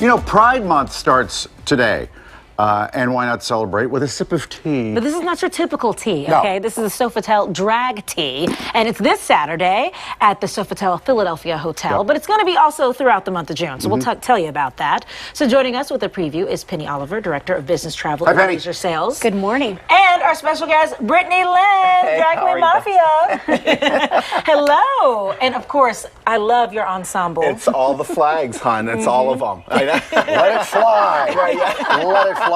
You know, Pride Month starts today. And why not celebrate with a sip of tea? But this is not your typical tea, No. okay? This is a Sofitel drag tea, and it's this Saturday at the Sofitel Philadelphia Hotel, Yep. but it's going to be also throughout the month of June, so we'll tell you about that. So joining us with a preview is Penny Oliver, Director of Business Travel and Penny. Leisure Sales. Good morning. And our special guest, Brittany Lynn, Drag Queen Mafia. Hello. And of course, I love your ensemble. It's all the flags, hon. It's all of them. Let it fly. Right, yeah. Let it fly.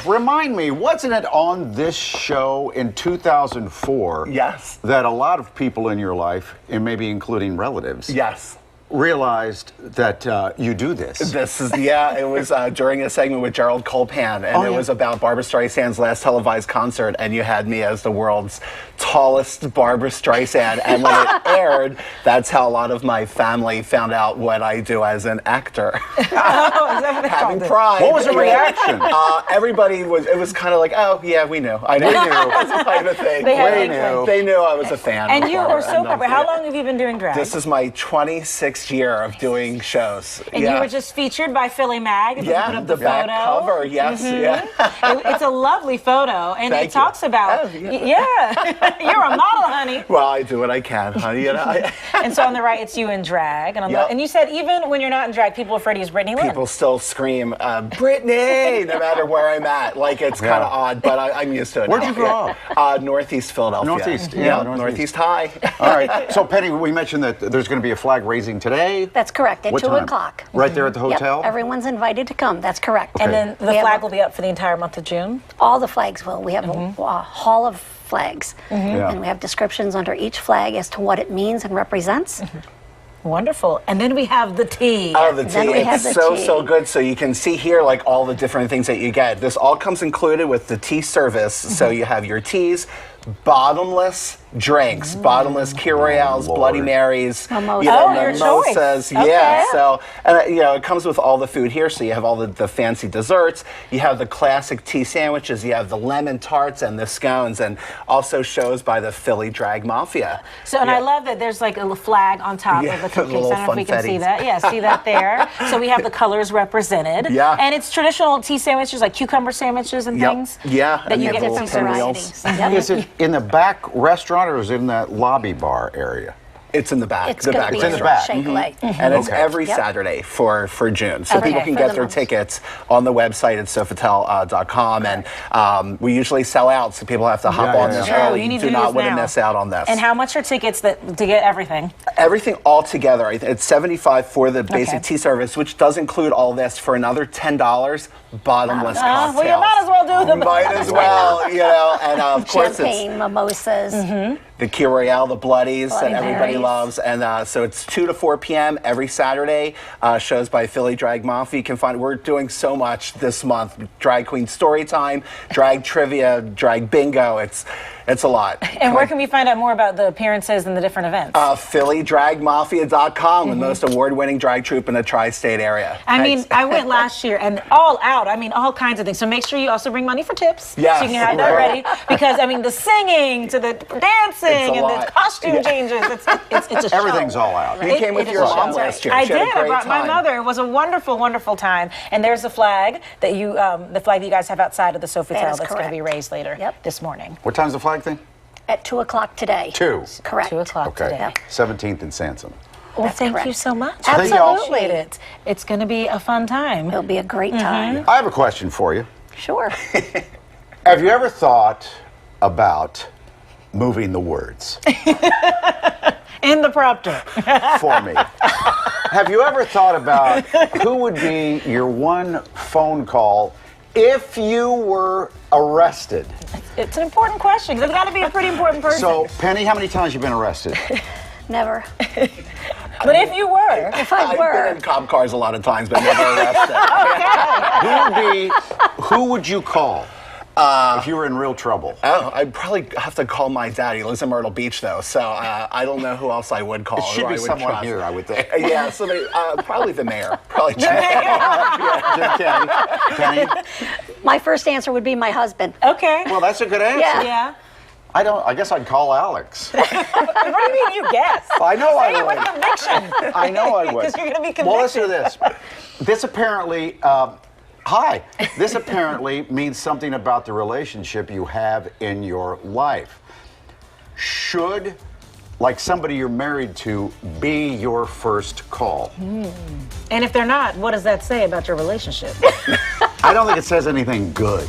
Remind me, wasn't it on this show in 2004 Yes. that a lot of people in your life, and maybe including relatives, Yes. realized that you do this? This is, yeah, it was during a segment with Gerald Colpan, and it was about Barbra Streisand's last televised concert, and you had me as the world's tallest Barbra Streisand, and when it aired, that's how a lot of my family found out what I do as an actor. Having Pride. What was the reaction? Everybody was, it was kind of like, oh, yeah, we knew. I knew. That's kind of a thing. They knew I was a fan. And of you Barbra, were so popular. How long have you been doing drag? This is my 26th year of doing shows. And you were just featured by Philly Mag. If you put up the back photo. cover, yes, yeah. It's a lovely photo, and Thank it talks you. about, Oh, yeah. you're a model, honey. Well, I do what I can, honey. You know, And so on the right, it's you in drag, and on Yep. the, and you said even when you're not in drag, people refer to you as Brittany Lynn. people still scream, Brittany, no matter where I'm at. Like, it's kind of odd, but I'm used to it. Where'd now. you grow up? Northeast Philadelphia. Northeast, Yeah, Northeast. Northeast High. All right. So, Penny, we mentioned that there's going to be a flag raising today. That's correct, at What 2 time? o'clock. Right there at the hotel? Yep, everyone's invited to come. That's correct. And then the We have flag will be up for the entire month of June. all the flags will. We have a hall of flags, Yeah. and we have descriptions under each flag as to what it means and represents. Wonderful. And then we have the tea. Oh, the Then tea. we have It's the so, tea. so good. So you can see here, like, all the different things that you get. This all comes included with the tea service. So you have your teas, bottomless drinks, bottomless Key Royales, Lord. Bloody Marys, Mimosas. you know, Oh, your mimosas. choice. Yeah. Okay. So, and you know, it comes with all the food here. So you have all the fancy desserts. You have the classic tea sandwiches. You have the lemon tarts and the scones, and also shows by the Philly Drag Mafia. So, and I love that there's like a little flag on top Yeah, of the the cupcakes. little I don't know if we can see funfettis. that. Yeah, see that there. So we have the colors represented. Yeah. And it's traditional tea sandwiches, like cucumber sandwiches and Yep. things. Yeah, That and you they get have from little some pinwheels. varieties. Yep. Is it in the back restaurant or is it in that lobby bar area? It's in the back. It's the going back to be It's in the a back. shake-a-lake. And it's Okay. every Yep. Saturday for June. So Okay. people can For get the their month. tickets on the website at Sofitel.com. And we usually sell out, so people have to hop Yeah, on yeah, this yeah. Oh, early. you need You to do do not this want to now. miss out on this. And how much are tickets to get everything? Everything all together, it's $75 for the basic Okay. tea service, which does include all this. For another $10, bottomless cocktails. Well, you might as well do the Might as well, you know. And of course, it's Champagne, mimosas. the Key Royale, the Bloodies Bloody that everybody Marys. loves. And so it's 2 to 4 p.m. every Saturday. Shows by Philly Drag Mafia. You can find, we're doing so much this month. Drag Queen Story Time, Drag Trivia, Drag Bingo. It's a lot. And where can we find out more about the appearances and the different events? PhillyDragMafia.com, the most award-winning drag troupe in the tri-state area. I mean, I went last year and all out. I mean, all kinds of things. So make sure you also bring money for tips. Yes, So you can have that right. ready. Because, I mean, the singing to the dancing It's a and lot. the costume changes. It's a show. Everything's all out. You came with It your is a mom show. last year. I She had a did. I great brought my time. mother. It was a wonderful, wonderful time. And there's the flag that the flag that you guys have outside of the Sofitel That is that's going to be correct. raised later Yep. this morning. What time's the flag thing? At 2 o'clock today. 2. Correct. 2 o'clock Okay. today. Yep. 17th in Sansom. Well, That's thank you correct. so much. Thank y'all. Absolutely. It's going to be a fun time. It'll be a great time. I have a question for you. Sure. Have you ever thought about moving the words In the prompter. for me? Have you ever thought about who would be your one phone call if you were arrested? It's an important question because it's got to be a pretty important person. So, Penny, how many times have you been arrested? Never. But if you were, If I I've been were, in cop cars a lot of times, but never arrested. Who would you call if you were in real trouble? Oh, I'd probably have to call my dad. He lives in Myrtle Beach, though, so I don't know who else I would call. It should who I be would someone trust. here, I would think. Yeah, somebody, probably the mayor. Probably Jim. Penny? my first answer would be my husband. okay. Well, that's a good answer. Yeah. Yeah. I guess I'd call Alex. What do you mean you guess? I know Say I it would. with conviction. I know I would. Because you're going to be convicted. Well, listen to this. This apparently, hi. This apparently means something about the relationship you have in your life. Should, like somebody you're married to, be your first call? And if they're not, what does that say about your relationship? I don't think it says anything good.